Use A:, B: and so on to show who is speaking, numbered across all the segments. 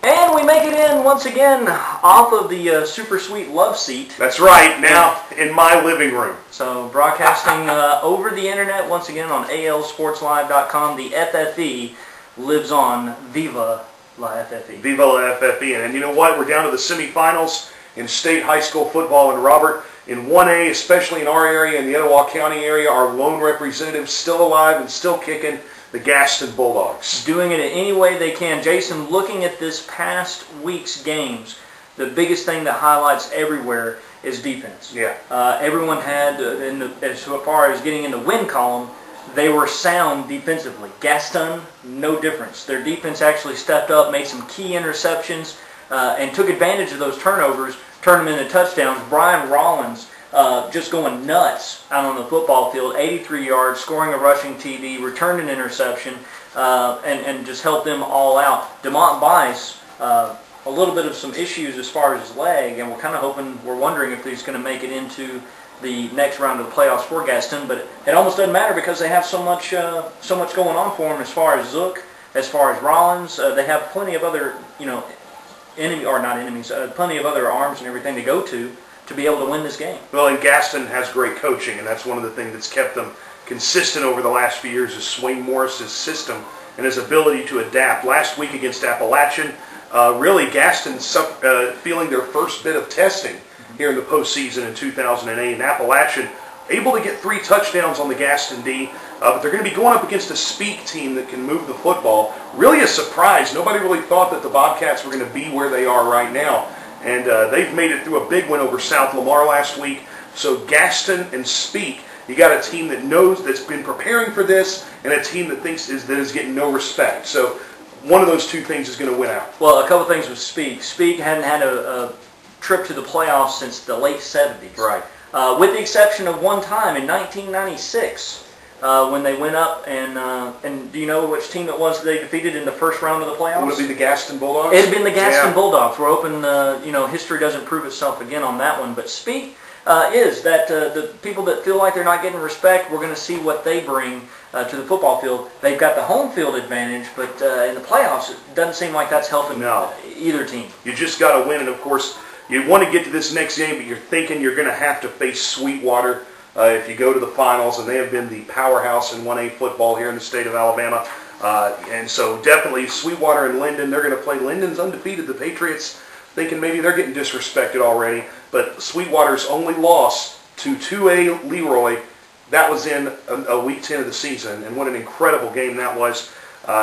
A: And we make it in once again off of the super sweet love seat.
B: That's right, now in my living room.
A: So broadcasting over the internet once again on alsportslive.com. The FFE lives on. Viva la FFE.
B: Viva la FFE. And you know what? We're down to the semifinals in state high school football. And Robert, in 1A, especially in our area, in the Etowah County area, our lone representatives still alive and still kicking, the Gaston Bulldogs.
A: Doing it in any way they can. Jason, looking at this past week's games, the biggest thing that highlights everywhere is defense.
B: Yeah.
A: Everyone had, as far as getting in the win column, they were sound defensively. Gaston, no difference. Their defense actually stepped up, made some key interceptions, and took advantage of those turnovers, turned them into touchdowns. Brian Rollins just going nuts out on the football field, 83 yards, scoring a rushing TD, returned an interception, and just helped them all out. DeMont Bice, a little bit of some issues as far as his leg, and we're wondering if he's going to make it into the next round of the playoffs for Gaston, but it almost doesn't matter because they have so much going on for them as far as Zook, as far as Rollins. They have plenty of other, plenty of other arms and everything to go to be able to win this game.
B: Well, and Gaston has great coaching, and that's one of the things that's kept them consistent over the last few years is Swain Morris's system and his ability to adapt. Last week against Appalachian, really Gaston feeling their first bit of testing here in the postseason in 2008. And Appalachian able to get 3 touchdowns on the Gaston D, but they're going to be going up against a Speak team that can move the football. Really a surprise. Nobody really thought that the Bobcats were going to be where they are right now. And they've made it through a big win over South Lamar last week. So Gaston and Speak, you got a team that knows, that's been preparing for this, and a team that thinks that is getting no respect. So one of those two things is going to win out.
A: Well, a couple things with Speak. Speak hadn't had a trip to the playoffs since the late 70s.
B: Right.
A: With the exception of one time in 1996. When they went up, and do you know which team it was they defeated in the first round of the playoffs?
B: Would it be the Gaston Bulldogs?
A: It had been the Gaston Bulldogs. We're hoping, history doesn't prove itself again on that one. But Speak is that the people that feel like they're not getting respect, we're going to see what they bring to the football field. They've got the home field advantage, but in the playoffs, it doesn't seem like that's helping either team.
B: You just got to win, and of course, you want to get to this next game, but you're thinking you're going to have to face Sweetwater if you go to the finals, and they have been the powerhouse in 1A football here in the state of Alabama. And so definitely Sweetwater and Linden, they're going to play. Linden's undefeated. The Patriots thinking maybe they're getting disrespected already. But Sweetwater's only loss to 2A Leroy, that was in week 10 of the season. And what an incredible game that was.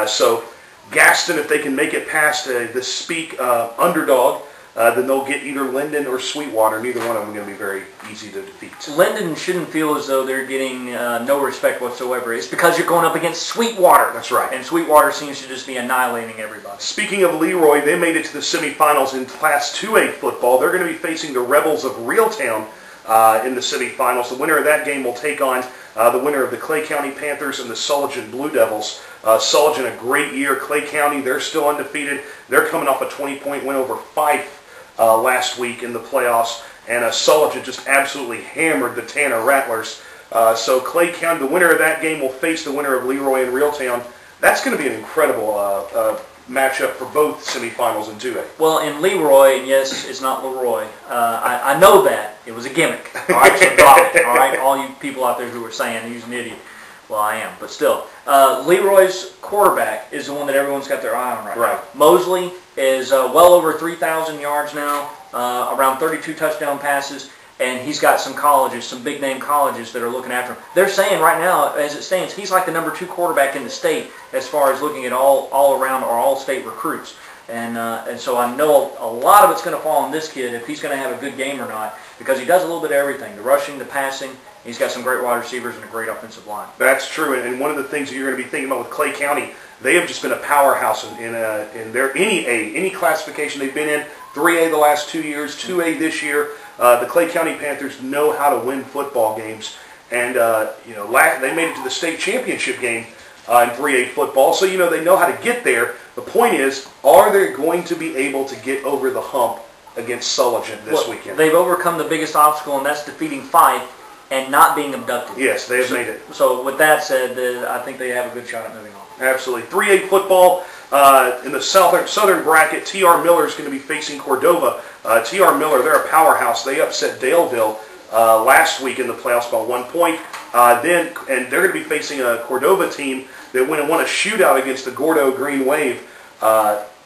B: So Gaston, if they can make it past the Speak underdog, then they'll get either Linden or Sweetwater. Neither one of them are going to be very easy to defeat.
A: Linden shouldn't feel as though they're getting no respect whatsoever. It's because you're going up against Sweetwater.
B: That's right.
A: And Sweetwater seems to just be annihilating everybody.
B: Speaking of Leroy, they made it to the semifinals in Class 2A football. They're going to be facing the Rebels of Reeltown in the semifinals. The winner of that game will take on the winner of the Clay County Panthers and the Sullivan Blue Devils. Sullivan, a great year. Clay County, they're still undefeated. They're coming off a 20-point win over Fife last week in the playoffs, and Sullivan just absolutely hammered the Tanner Rattlers. So Clay County, the winner of that game, will face the winner of Leroy and Reeltown. That's going to be an incredible matchup for both semifinals in 2A.
A: Well, in Leroy, yes, it's not Leroy. I know that. It was a gimmick. All right, so drop it. All right, all you people out there who are saying he's an idiot. Well, I am, but still. Leroy's quarterback is the one that everyone's got their eye on right now. Mosley is well over 3,000 yards now, around 32 touchdown passes, and he's got some colleges, some big-name colleges that are looking after him. They're saying right now, as it stands, he's like the number 2 quarterback in the state as far as looking at all-around or all-state recruits. And so I know a lot of it's going to fall on this kid if he's going to have a good game or not, because he does a little bit of everything, the rushing, the passing. He's got some great wide receivers and a great offensive line.
B: That's true, and one of the things that you're going to be thinking about with Clay County, they have just been a powerhouse in their any classification they've been in. 3A the last 2 years, 2A this year. The Clay County Panthers know how to win football games, and they made it to the state championship game in 3A football, so they know how to get there. The point is, are they going to be able to get over the hump against Sullivan this weekend?
A: They've overcome the biggest obstacle, and that's defeating Fife and not being abducted.
B: Yes, they have made it.
A: So with that said, I think they have a good shot at moving on.
B: Absolutely. 3A football, In the southern bracket, T.R. Miller is going to be facing Cordova. T.R. Miller, they're a powerhouse. They upset Daleville last week in the playoffs by 1 point. And they're going to be facing a Cordova team that won a shootout against the Gordo Green Wave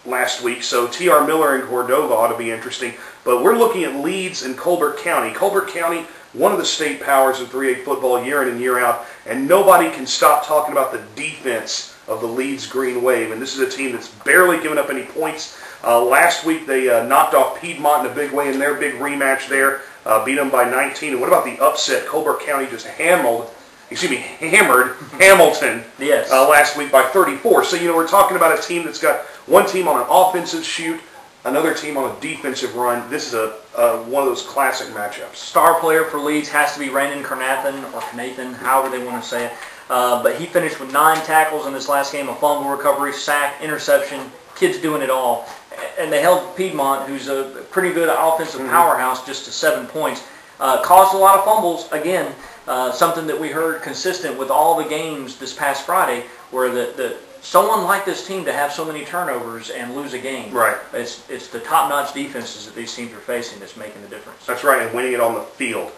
B: last week. So T.R. Miller and Cordova ought to be interesting. But we're looking at Leeds and Colbert County. Colbert County, one of the state powers in 3A football year in and year out, and nobody can stop talking about the defense of the Leeds Green Wave. And this is a team that's barely given up any points. Last week they knocked off Piedmont in a big way in their big rematch there, beat them by 19. And what about the upset? Colbert County just hammered Hamilton last week by 34. So, we're talking about a team that's got one team on an offensive shoot, another team on a defensive run. This is one of those classic matchups.
A: Star player for Leeds has to be Brandon Carnathan, or Carnathan, however they want to say it. But he finished with 9 tackles in this last game, a fumble recovery, sack, interception. Kid's doing it all. And they held Piedmont, who's a pretty good offensive powerhouse, just to 7 points. Caused a lot of fumbles. Again, something that we heard consistent with all the games this past Friday, where someone like this team to have so many turnovers and lose a game.
B: Right.
A: It's the top-notch defenses that these teams are facing that's making the difference.
B: That's right, and winning it on the field.